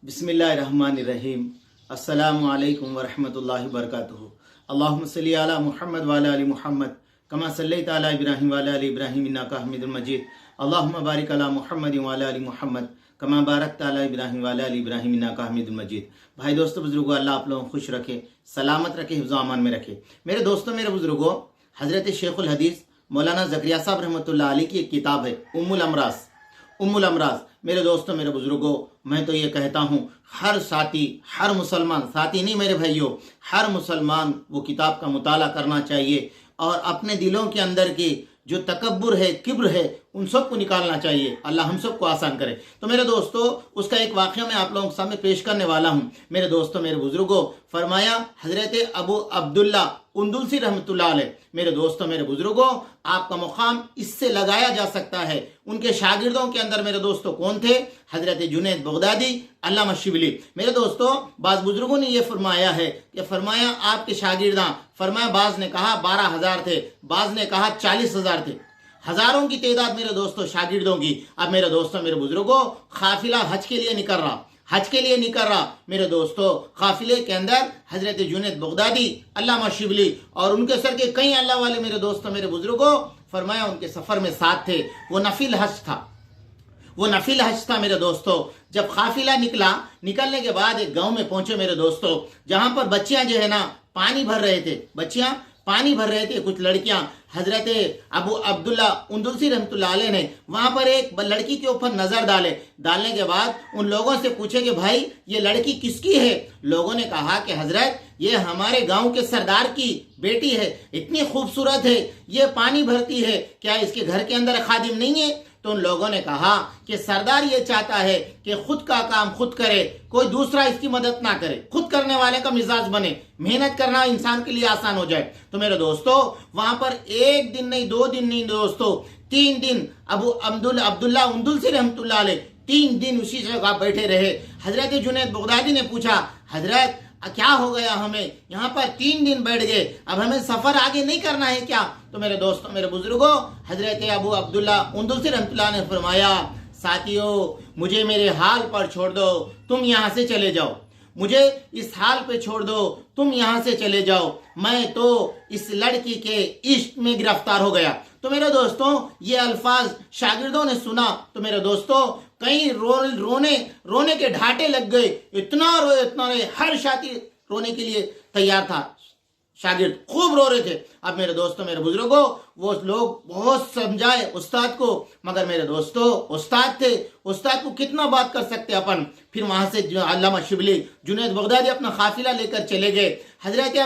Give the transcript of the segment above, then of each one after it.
بسم اللہ الرحمن الرحیم السلام علیکم ورحمۃ اللہ وبرکاتہ اللہم صلی علی محمد وعلی آل محمد کما صلیت علی ابراہیم وعلی آل ابراہیم انک حمید مجید اللہم بارک علی محمد وعلی آل محمد کما بارکت علی ابراہیم وعلی آل ابراہیم انک حمید مجید۔ بھائی دوستو بزرگوں، اللہ آپ لوگوں کو خوش رکھے، سلامت رکھے، حفظ و امان میں رکھے۔ میرے دوستو، میرے بزرگوں، حضرت شیخ الحدیث مولانا زکریا صاحب رحمۃ اللہ علیہ کی ایک کتاب ہے ام الامراض۔ میرے دوستوں، میرے بزرگوں، میں تو یہ کہتا ہوں ہر ساتھی، ہر مسلمان، ساتھی نہیں میرے بھائیوں، ہر مسلمان وہ کتاب کا مطالعہ کرنا چاہیے اور اپنے دلوں کے اندر کی جو تکبر ہے، کبر ہے، ان سب کو نکالنا چاہیے۔ اللہ ہم سب کو آسان کرے۔ تو میرے دوستو، اس کا ایک واقعہ میں آپ لوگوں کے سامنے پیش کرنے والا ہوں۔ میرے دوستو، میرے بزرگوں، فرمایا حضرت ابو عبداللہ اندلسی رحمۃ اللہ علیہ۔ میرے دوستو، میرے بزرگوں، آپ کا مقام اس سے لگایا جا سکتا ہے۔ ان کے شاگردوں کے اندر میرے دوستو کون تھے؟ حضرت جنید بغدادی، علامہ شبلی۔ میرے دوستو، بعض بزرگوں نے یہ فرمایا ہے کہ فرمایا آپ کے شاگرداں، فرمایا بعض نے کہا 12,000 تھے، بعض نے کہا 40,000 تھے، ہزاروں کی تعداد میرے دوستو شاگردوں کی۔ اب میرے دوستو، میرے بزرگوں، قافلہ حج کے لیے نکل رہا میرے دوستو، قافلے کے اندر حضرت جنید بغدادی، علامہ شبلی اور ان کے سر کے کئی اللہ والے میرے دوستو، میرے بزرگوں، فرمایا ان کے سفر میں ساتھ تھے۔ وہ نفل حج تھا میرے دوستو۔ جب قافلہ نکلنے کے بعد ایک گاؤں میں پہنچے میرے دوستو، جہاں پر بچیاں جو ہے نا پانی بھر رہے تھے، کچھ لڑکیاں۔ حضرت ابو عبداللہ اندلسی رحمۃ اللہ علیہ نے وہاں پر ایک لڑکی کے اوپر نظر ڈالنے کے بعد ان لوگوں سے پوچھے کہ بھائی یہ لڑکی کس کی ہے؟ لوگوں نے کہا کہ حضرت یہ ہمارے گاؤں کے سردار کی بیٹی ہے، اتنی خوبصورت ہے، یہ پانی بھرتی ہے، کیا اس کے گھر کے اندر خادم نہیں ہے؟ تو ان لوگوں نے کہا کہ سردار یہ چاہتا ہے کہ خود کا کام خود کرے، کوئی دوسرا اس کی مدد نہ کرے، خود کرنے والے کا مزاج بنے، محنت کرنا انسان کے لیے آسان ہو جائے۔ تو میرے دوستو، وہاں پر ایک دن نہیں، 2 دن نہیں دوستو، 3 دن ابو عبداللہ اندلسی رحمۃ اللہ علیہ 3 دن اسی جگہ بیٹھے رہے۔ حضرت جنید بغدادی نے پوچھا، حضرت کیا ہو گیا، ہمیں یہاں پر 3 دن بیٹھ گئے، اب ہمیں سفر آگے نہیں کرنا ہے کیا؟ تو میرے دوستوں، میرے بزرگوں، حضرت ابو عبداللہ اندلسی رحمۃ اللہ نے فرمایا، ساتھیو مجھے میرے حال پر چھوڑ دو، تم یہاں سے چلے جاؤ، مجھے اس حال پہ چھوڑ دو، تم یہاں سے چلے جاؤ، میں تو اس لڑکی کے عشق میں گرفتار ہو گیا۔ تو میرے دوستوں، یہ الفاظ شاگردوں نے سنا تو میرے دوستوں کئی رونے کے ڈھاٹے لگ گئے، اتنا روئے، ہر ساتھی رونے کے لیے تیار تھا، شاگرد خوب رو رہے تھے۔ اب میرے دوستوں، میرے بزرگوں، وہ لوگ بہت سمجھائے استاد کو، مگر میرے دوستوں استاد تھے، استاد کو کتنا بات کر سکتے اپن۔ پھر وہاں سے علامہ شبلی، جنید بغدادی اپنا قافلہ لے کر چلے گئے۔ حضرت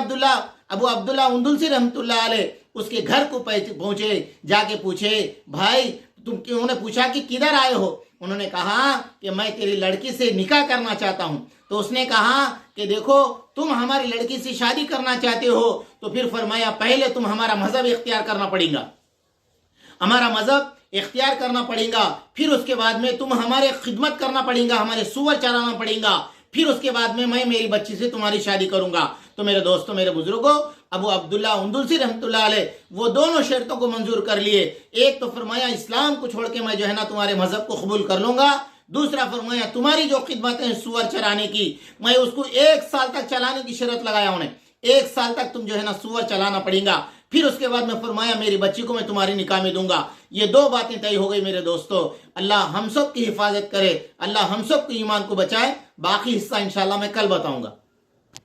ابو عبداللہ اندلسی رحمۃ اللہ علیہ اس کے گھر کو پہنچے، جا کے پوچھے، بھائی انہوں نے پوچھا کہ کدھر آئے ہو؟ انہوں نے کہا کہ میں تیری لڑکی سے نکاح کرنا چاہتا ہوں۔ تو اس نے کہا کہ دیکھو، تم ہماری لڑکی سے شادی کرنا چاہتے ہو تو پھر فرمایا پہلے تم ہمارا مذہب اختیار کرنا پڑے گا، پھر اس کے بعد میں تم ہمارے خدمت کرنا پڑے گا، ہمارے سور چرانا پڑے گا، پھر اس کے بعد میں میری بچی سے تمہاری شادی کروں گا۔ تو میرے دوستوں، میرے بزرگوں، ابو عبداللہ اندلسی رحمۃ اللہ علیہ وہ دونوں شرطوں کو منظور کر لیے۔ ایک تو فرمایا اسلام کو چھوڑ کے میں جو ہے نا تمہارے مذہب کو قبول کر لوں گا، دوسرا فرمایا تمہاری جو خدمتیں سور چرانے کی، میں اس کو 1 سال تک چلانے کی شرط لگایا انہیں، 1 سال تک تم جو ہے نا سور چلانا پڑے گا، پھر اس کے بعد میں فرمایا میری بچی کو میں تمہاری نکاح میں دوں گا۔ یہ 2 باتیں طے ہو گئی میرے دوستو۔ اللہ ہم سب کی حفاظت کرے، اللہ ہم سب کو ایمان کو بچائے۔ باقی حصہ انشاءاللہ میں کل بتاؤں گا۔